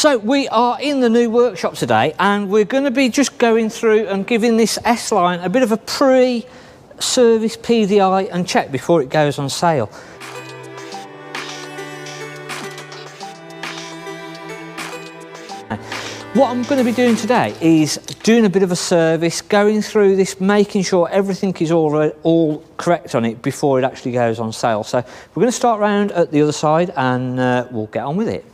So we are in the new workshop today, and we're going to be just going through and giving this S-Line a bit of a pre-service PDI and check before it goes on sale. What I'm going to be doing today is doing a bit of a service, going through this, making sure everything is all correct on it before it actually goes on sale. So we're going to start round at the other side and we'll get on with it.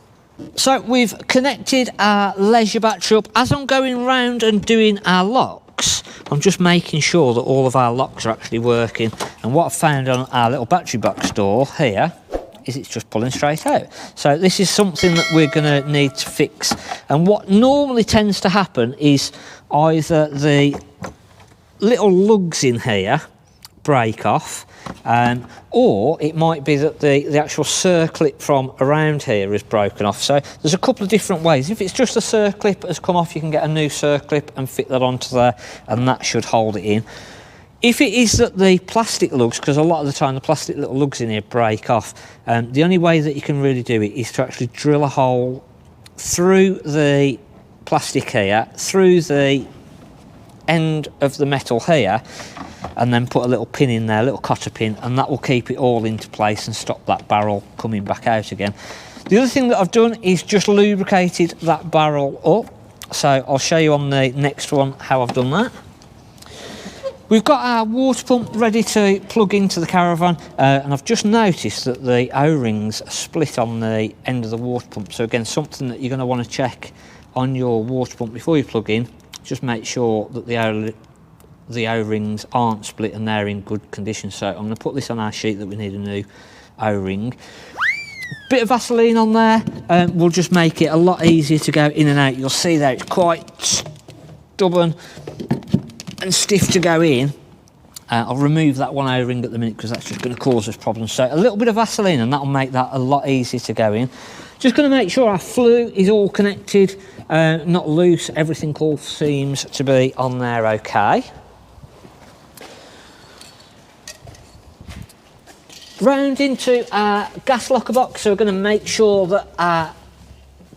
So we've connected our leisure battery up. As I'm going round and doing our locks, I'm just making sure that all of our locks are actually working. And what I've found on our little battery box door here is it's just pulling straight out. So this is something that we're going to need to fix. And what normally tends to happen is either the little lugs in here break off, or it might be that the actual circlip from around here is broken off. So there's a couple of different ways. If it's just a circlip has come off, you can get a new circlip and fit that onto there, and that should hold it in. If it is that the plastic lugs, because a lot of the time the plastic little lugs in here break off, the only way that you can really do it is to actually drill a hole through the plastic here, through the end of the metal here, and then put a little pin in there, a little cotter pin, and that will keep it all into place and stop that barrel coming back out again. The other thing that I've done is just lubricated that barrel up. So I'll show you on the next one how I've done that. We've got our water pump ready to plug into the Caravan, and I've just noticed that the O-rings are split on the end of the water pump. So again, something that you're going to want to check on your water pump before you plug in. Just make sure that the O-rings aren't split and they're in good condition. So I'm going to put this on our sheet that we need a new O-ring. Bit of Vaseline on there will just make it a lot easier to go in and out. You'll see that it's quite stubborn and stiff to go in. I'll remove that one O-ring at the minute because that's just going to cause us problems. So a little bit of Vaseline and that'll make that a lot easier to go in. Just going to make sure our flue is all connected, not loose. Everything all seems to be on there okay. Round into our gas locker box, so we're going to make sure that our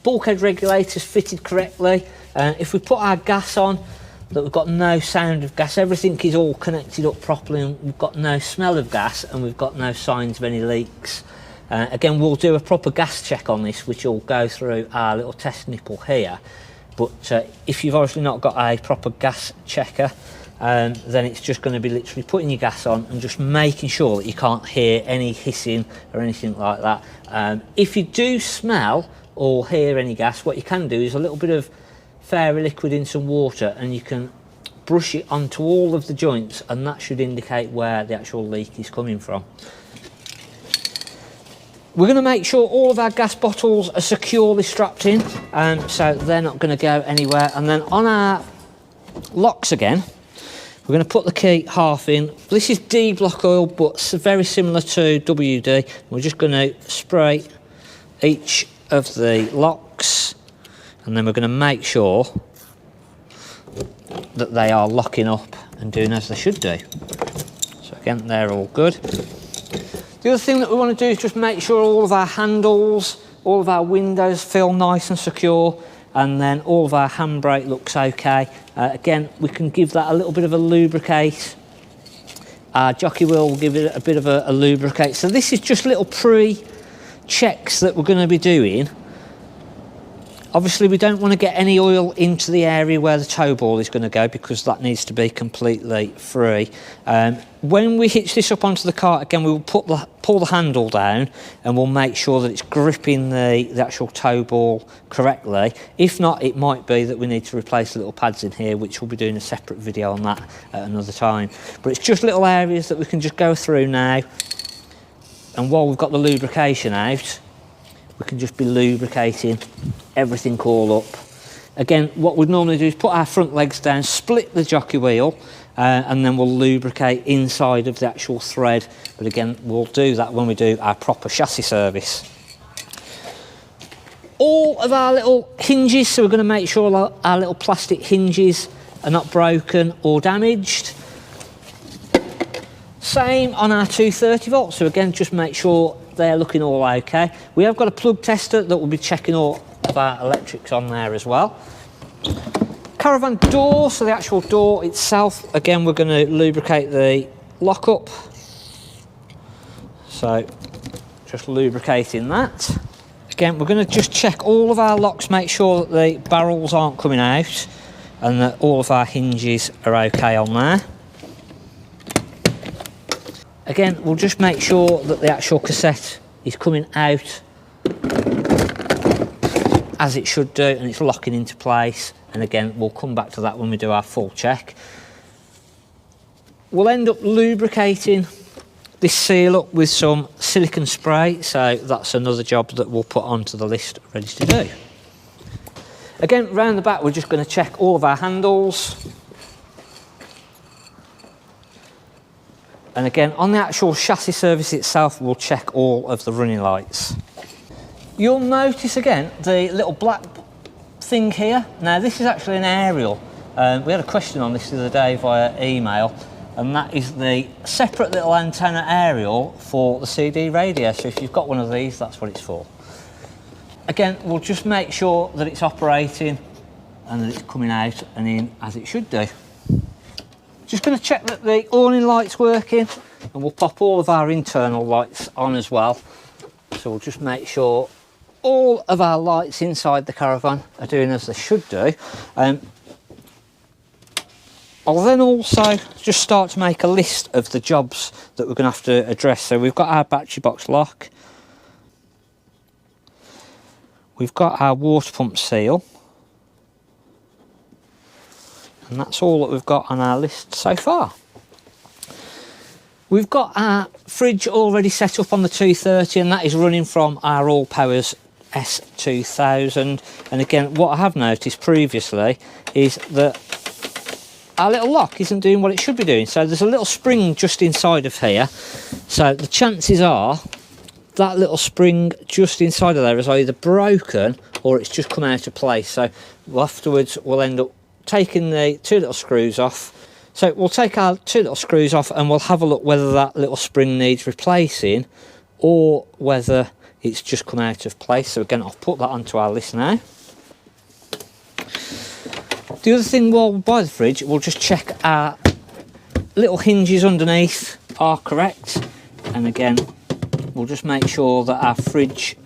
bulkhead regulator is fitted correctly. If we put our gas on, that we've got no sound of gas, everything is all connected up properly, and we've got no smell of gas, and we've got no signs of any leaks. Again, we'll do a proper gas check on this, which will go through our little test nipple here. But if you've obviously not got a proper gas checker, then it's just going to be literally putting your gas on and just making sure that you can't hear any hissing or anything like that. If you do smell or hear any gas, what you can do is a little bit of fairy liquid in some water, and you can brush it onto all of the joints, and that should indicate where the actual leak is coming from. We're going to make sure all of our gas bottles are securely strapped in, so they're not going to go anywhere. And then on our locks again, we're going to put the key half in. This is D block oil, but it's very similar to WD. We're just going to spray each of the locks, and then we're going to make sure that they are locking up and doing as they should do. So again, they're all good. The other thing that we want to do is just make sure all of our handles, all of our windows feel nice and secure, and then all of our handbrake looks okay. Again, we can give that a little bit of a lubricate. Our jockey wheel will give it a bit of a lubricate. So this is just little pre-checks that we're going to be doing. Obviously, we don't want to get any oil into the area where the tow ball is going to go, because that needs to be completely free. When we hitch this up onto the cart, again, we will pull the handle down, and we'll make sure that it's gripping the actual tow ball correctly. If not, it might be that we need to replace the little pads in here, which we'll be doing a separate video on that at another time. But it's just little areas that we can just go through now, and while we've got the lubrication out, we can just be lubricating everything all up. Again, what we'd normally do is put our front legs down, split the jockey wheel, and then we'll lubricate inside of the actual thread. But again, we'll do that when we do our proper chassis service. All of our little hinges, so we're going to make sure our little plastic hinges are not broken or damaged. Same on our 230 volts, so again, just make sure they're looking all okay. We have got a plug tester that will be checking all of our electrics on there as well. Caravan door, so the actual door itself, again we're going to lubricate the lock up. So just lubricating that. Again, we're going to just check all of our locks, make sure that the barrels aren't coming out and that all of our hinges are okay on there. Again, we'll just make sure that the actual cassette is coming out as it should do and it's locking into place. And again, we'll come back to that when we do our full check. We'll end up lubricating this seal up with some silicone spray, so that's another job that we'll put onto the list ready to do. Again, round the back we're just going to check all of our handles. And again, on the actual chassis service itself, we'll check all of the running lights. You'll notice again the little black thing here. Now this is actually an aerial. We had a question on this the other day via email, and that is the separate little antenna aerial for the CD radio. So if you've got one of these, that's what it's for. Again, we'll just make sure that it's operating and that it's coming out and in as it should do. Just going to check that the awning light's working, and we'll pop all of our internal lights on as well. So we'll just make sure all of our lights inside the caravan are doing as they should do. I'll then also just start to make a list of the jobs that we're going to have to address. So we've got our battery box lock, we've got our water pump seal, and that's all that we've got on our list so far. We've got our fridge already set up on the 230, and that is running from our All Powers S2000. And again, what I have noticed previously is that our little lock isn't doing what it should be doing. So there's a little spring just inside of here. So the chances are that little spring just inside of there is either broken or it's just come out of place. So afterwards we'll end up taking the two little screws off. So we'll take our two little screws off and we'll have a look whether that little spring needs replacing or whether it's just come out of place. So again, I'll put that onto our list now. The other thing while we're by the fridge, we'll just check our little hinges underneath are correct. And again, we'll just make sure that our fridge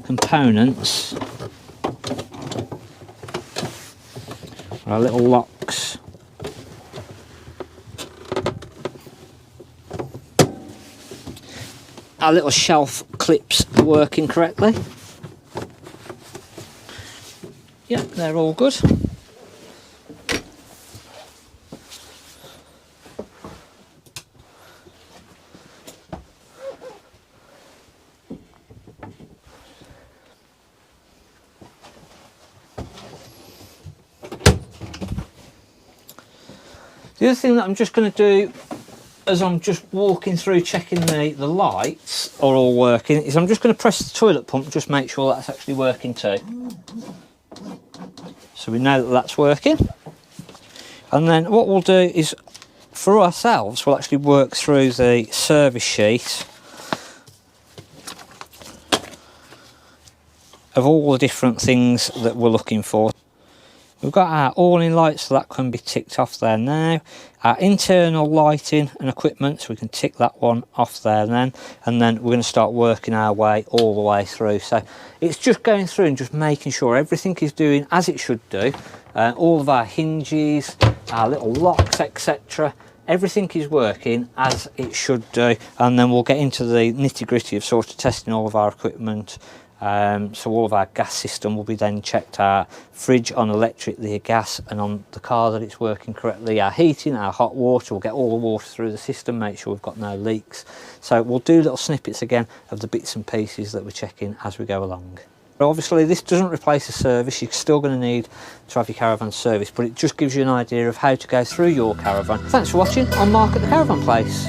components, our little locks, our little shelf clips are working correctly. Yeah, they're all good. The other thing that I'm just going to do as I'm just walking through checking the lights are all working is I'm just going to press the toilet pump, just make sure that's actually working too. So we know that that's working. And then what we'll do is for ourselves, we'll actually work through the service sheet of all the different things that we're looking for. We've got our awning lights, so that can be ticked off there now. Our internal lighting and equipment, so we can tick that one off there then. And then we're going to start working our way all the way through. So it's just going through and just making sure everything is doing as it should do. All of our hinges, our little locks, etc. Everything is working as it should do. And then we'll get into the nitty-gritty of sort of testing all of our equipment. So all of our gas system will be then checked, our fridge on electric, the gas, and on the car that it's working correctly, our heating, our hot water, we'll get all the water through the system, make sure we've got no leaks. So we'll do little snippets again of the bits and pieces that we're checking as we go along. But obviously this doesn't replace a service, you're still going to need to have your caravan serviced, but it just gives you an idea of how to go through your caravan. Thanks for watching on Mark at the Caravan Place.